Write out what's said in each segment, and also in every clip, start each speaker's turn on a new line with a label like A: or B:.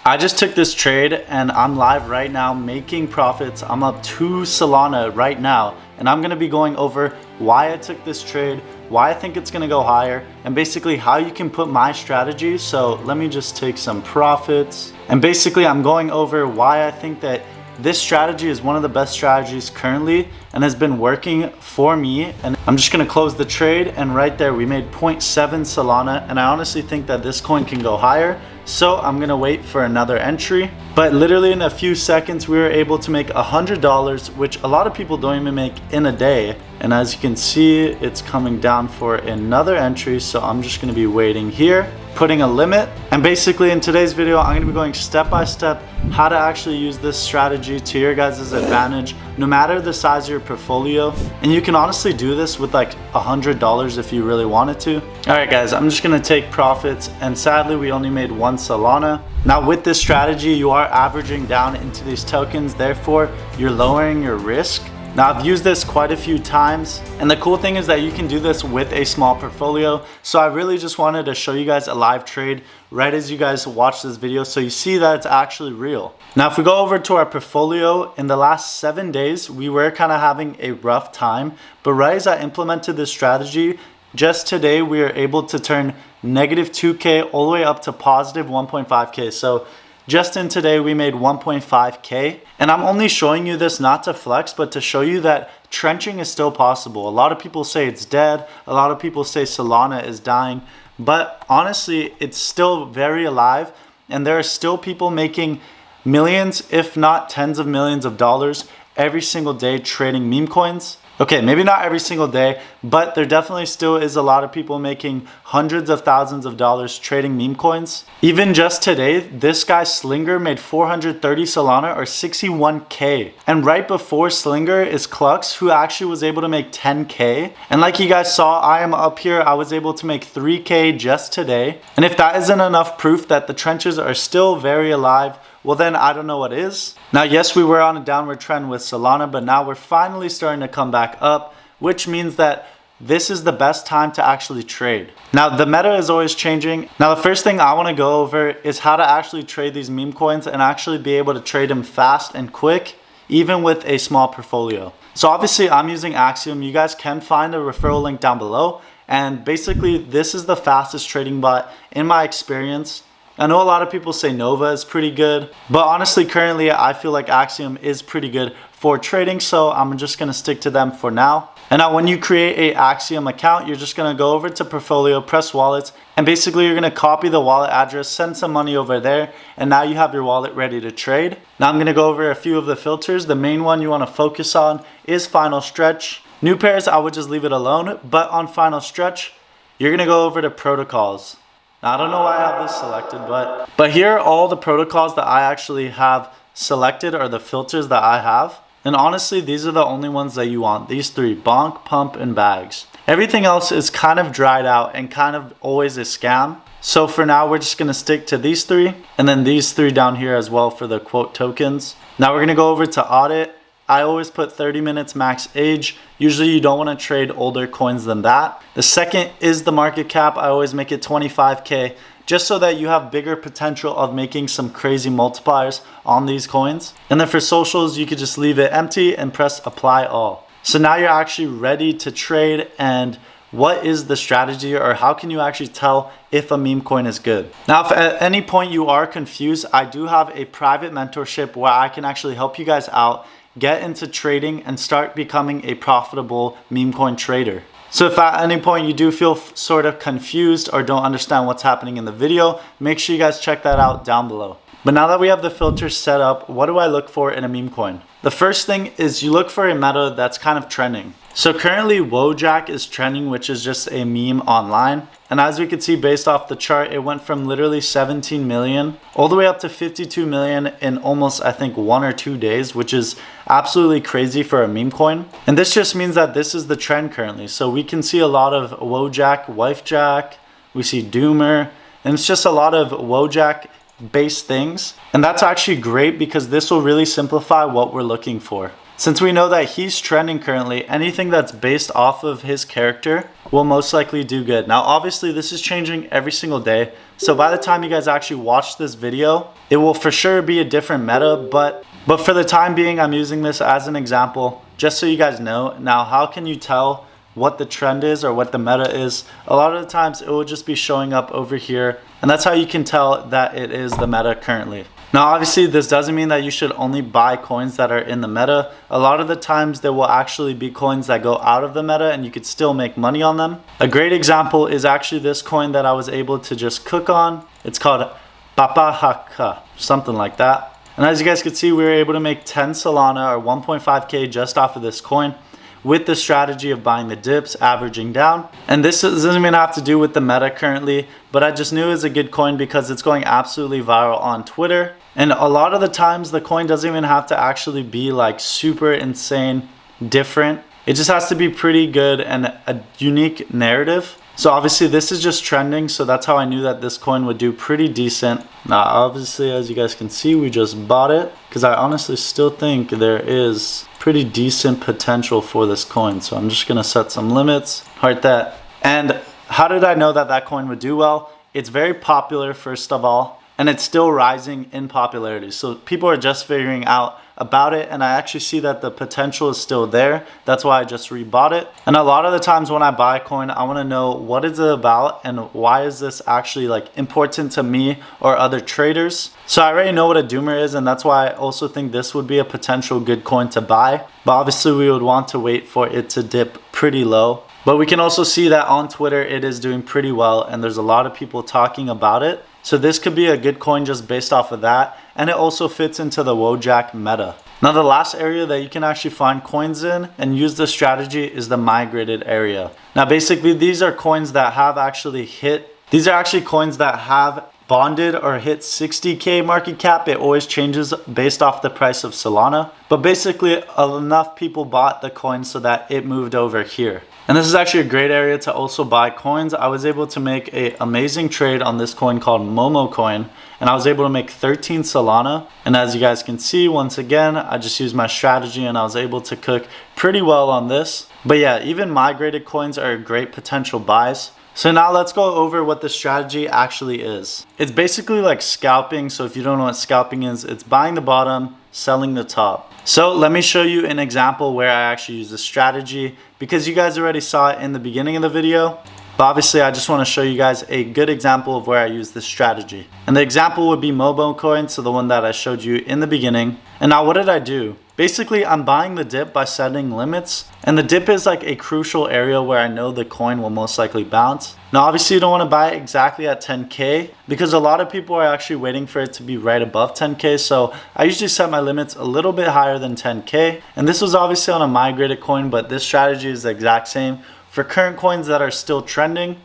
A: I just took this trade and I'm live right now making profits. I'm up 2 Solana right now, and I'm gonna be going over why I took this trade, why I think it's gonna go higher, and basically how you can put my strategy. So let me just take some profits. And basically I'm going over why I think that this strategy is one of the best strategies currently and has been working for me. And I'm just gonna close the trade, and right there we made 0.7 Solana, and I honestly think that this coin can go higher. So I'm gonna wait for another entry. But literally in a few seconds we were able to make $100, which a lot of people don't even make in a day. And as you can see, it's coming down for another entry, so I'm just gonna be waiting here, putting a limit. And basically in today's video I'm gonna be going step by step how to actually use this strategy to your guys' advantage, no matter the size of your portfolio. And you can honestly do this with like $100 if you really wanted to. All right guys, I'm just gonna take profits, and sadly we only made 1 Solana. Now with this strategy, you are averaging down into these tokens, therefore you're lowering your risk. Now I've used this quite a few times, and the cool thing is that you can do this with a small portfolio. So I really just wanted to show you guys a live trade right as you guys watch this video, so you see that it's actually real. Now if we go over to our portfolio, in the last 7 days we were kind of having a rough time, but right as I implemented this strategy, just today we are able to turn negative 2K all the way up to positive 1.5K. So just in today we made 1.5K, and I'm only showing you this not to flex, but to show you that trenching is still possible. A lot of people say it's dead, a lot of people say Solana is dying, but honestly it's still very alive, and there are still people making millions, if not tens of millions of dollars every single day trading meme coins. Okay, maybe not every single day, but there definitely still is a lot of people making hundreds of thousands of dollars trading meme coins. Even just today, this guy Slinger made 430 Solana, or 61K. And right before Slinger is Clux, who actually was able to make 10K. And like you guys saw, I am up here, I was able to make 3K just today. And if that isn't enough proof that the trenches are still very alive, well then I don't know what is. Now yes, we were on a downward trend with Solana, but now we're finally starting to come back up, which means that this is the best time to actually trade. Now the meta is always changing. Now the first thing I want to go over is how to actually trade these meme coins and actually be able to trade them fast and quick, even with a small portfolio. So obviously I'm using Axiom. You guys can find a referral link down below, and basically this is the fastest trading bot in my experience. I know a lot of people say Nova is pretty good, but honestly currently I feel like Axiom is pretty good for trading, so I'm just gonna stick to them for now. And now when you create a Axiom account, you're just gonna go over to portfolio, press wallets, and basically you're gonna copy the wallet address, send some money over there, and now you have your wallet ready to trade. Now I'm gonna go over a few of the filters. The main one you wanna focus on is final stretch. New pairs, I would just leave it alone, but on final stretch, you're gonna go over to protocols. Now, I don't know why I have this selected, but here are all the protocols that I actually have selected, or the filters that I have. And honestly, these are the only ones that you want. These 3, bonk, pump, and bags. Everything else is kind of dried out and kind of always a scam. So for now, we're just gonna stick to these 3, and then these 3 down here as well for the quote tokens. Now we're gonna go over to audit. I always put 30 minutes max age. Usually you don't want to trade older coins than that. The second is the market cap. I always make it 25K, just so that you have bigger potential of making some crazy multipliers on these coins. And then for socials, you could just leave it empty and press apply all. So now you're actually ready to trade. And what is the strategy, or how can you actually tell if a meme coin is good? Now, if at any point you are confused, I do have a private mentorship where I can actually help you guys out, get into trading, and start becoming a profitable meme coin trader. So if at any point you do feel sort of confused or don't understand what's happening in the video, make sure you guys check that out down below. But now that we have the filters set up, what do I look for in a meme coin? The first thing is you look for a meta that's kind of trending. So currently Wojak is trending, which is just a meme online. And as we can see based off the chart, it went from literally 17 million all the way up to 52 million in almost, I think, 1 or 2 days, which is absolutely crazy for a meme coin. And this just means that this is the trend currently. So we can see a lot of Wojak, Wifejack, we see Doomer, and it's just a lot of Wojak based things. And that's actually great because this will really simplify what we're looking for. since we know that he's trending currently, anything that's based off of his character will most likely do good. Now, obviously, this is changing every single day. So by the time you guys actually watch this video, it will for sure be a different meta. But for the time being, I'm using this as an example, just so you guys know. Now, how can you tell what the trend is or what the meta is? A lot of the times, it will just be showing up over here. And that's how you can tell that it is the meta currently. Now, obviously, this doesn't mean that you should only buy coins that are in the meta. A lot of the times, there will actually be coins that go out of the meta and you could still make money on them. A great example is actually this coin that I was able to just cook on. It's called Papahaka, something like that. And as you guys can see, we were able to make 10 Solana or 1.5K just off of this coin, with the strategy of buying the dips, averaging down. And this doesn't even have to do with the meta currently, but I just knew it was a good coin because it's going absolutely viral on Twitter. And a lot of the times the coin doesn't even have to actually be like super insane different. It just has to be pretty good and a unique narrative. So obviously this is just trending, so that's how I knew that this coin would do pretty decent. Now obviously, as you guys can see, we just bought it because I honestly still think there is pretty decent potential for this coin. So I'm just gonna set some limits, heart that. And how did I know that that coin would do well? It's very popular, first of all, and it's still rising in popularity. So people are just figuring out about it, and I actually see that the potential is still there. That's why I just rebought it. And a lot of the times when I buy a coin, I want to know what is it about and why is this actually like important to me or other traders. So I already know what a doomer is, and that's why I also think this would be a potential good coin to buy. But obviously we would want to wait for it to dip pretty low. But we can also see that on Twitter it is doing pretty well, and there's a lot of people talking about it. So this could be a good coin just based off of that. And it also fits into the Wojak meta. Now the last area that you can actually find coins in and use this strategy is the migrated area. Now basically these are coins that have actually hit, these are actually coins that have bonded or hit 60K market cap. It always changes based off the price of Solana. But basically enough people bought the coin so that it moved over here. And this is actually a great area to also buy coins. I was able to make an amazing trade on this coin called Memecoin, and I was able to make 13 Solana. And as you guys can see, once again, I just used my strategy and I was able to cook pretty well on this. But yeah, even migrated coins are great potential buys. So now let's go over what the strategy actually is. It's basically like scalping. So if you don't know what scalping is, it's buying the bottom, selling the top. So let me show you an example where I actually use this strategy, because you guys already saw it in the beginning of the video. But obviously I just want to show you guys a good example of where I use this strategy. And the example would be Memecoins, so the one that I showed you in the beginning. And now what did I do? Basically, I'm buying the dip by setting limits. And the dip is like a crucial area where I know the coin will most likely bounce. Now, obviously, you don't want to buy it exactly at 10K because a lot of people are actually waiting for it to be right above 10K. So I usually set my limits a little bit higher than 10K. And this was obviously on a migrated coin, but this strategy is the exact same for current coins that are still trending.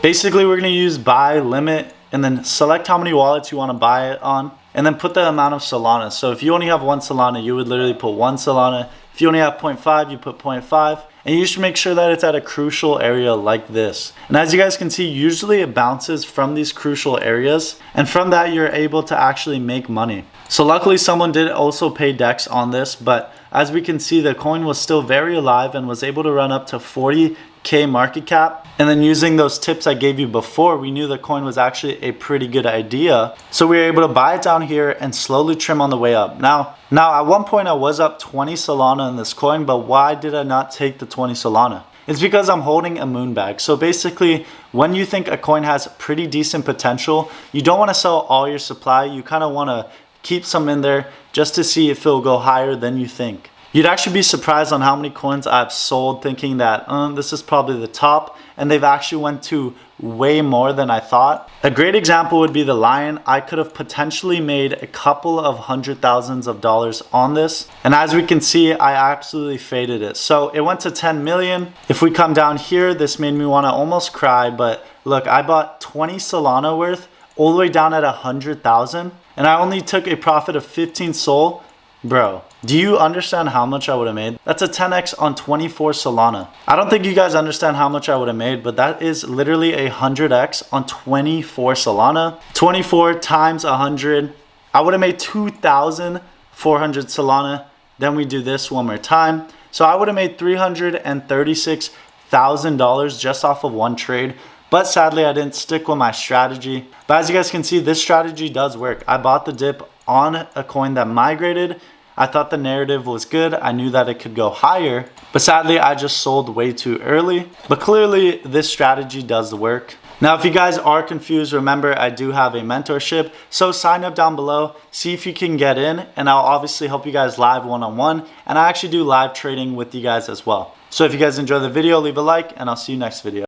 A: Basically, we're going to use buy limit and then select how many wallets you want to buy it on, and then put the amount of Solana. So if you only have 1 Solana, you would literally put 1 Solana. If you only have 0.5, you put 0.5. And you should make sure that it's at a crucial area like this. And as you guys can see, usually it bounces from these crucial areas. And from that, you're able to actually make money. So luckily, someone did also pay DEX on this. But as we can see, the coin was still very alive and was able to run up to 40K market cap. And then using those tips I gave you before, we knew the coin was actually a pretty good idea. So we were able to buy it down here and slowly trim on the way up. Now at one point I was up 20 Solana in this coin, but why did I not take the 20 Solana? It's because I'm holding a moon bag. So basically, when you think a coin has pretty decent potential, you don't want to sell all your supply. You kind of want to keep some in there just to see if it'll go higher than you think. You'd actually be surprised on how many coins I've sold thinking that this is probably the top, and they've actually went to way more than I thought. A great example would be the Lion. I could have potentially made a couple of $100,000s on this, and as we can see, I absolutely faded it. So it went to 10 million. If we come down here, this made me want to almost cry, but look, I bought 20 Solana worth all the way down at 100,000, and I only took a profit of 15 Sol. Bro, do you understand how much I would have made? That's a 10x on 24 Solana. I don't think you guys understand how much I would have made, but that is literally a 100x on 24 Solana. 24 times 100, I would have made 2,400 Solana Then we do this one more time. So I would have made $336,000 just off of one trade. But sadly, I didn't stick with my strategy. But as you guys can see, this strategy does work. I bought the dip on a coin that migrated. I thought the narrative was good. I knew that it could go higher. But sadly, I just sold way too early. But clearly, this strategy does work. Now, if you guys are confused, remember I do have a mentorship. So sign up down below, see if you can get in, and I'll obviously help you guys live one-on-one. And I actually do live trading with you guys as well. So if you guys enjoy the video, leave a like, and I'll see you next video.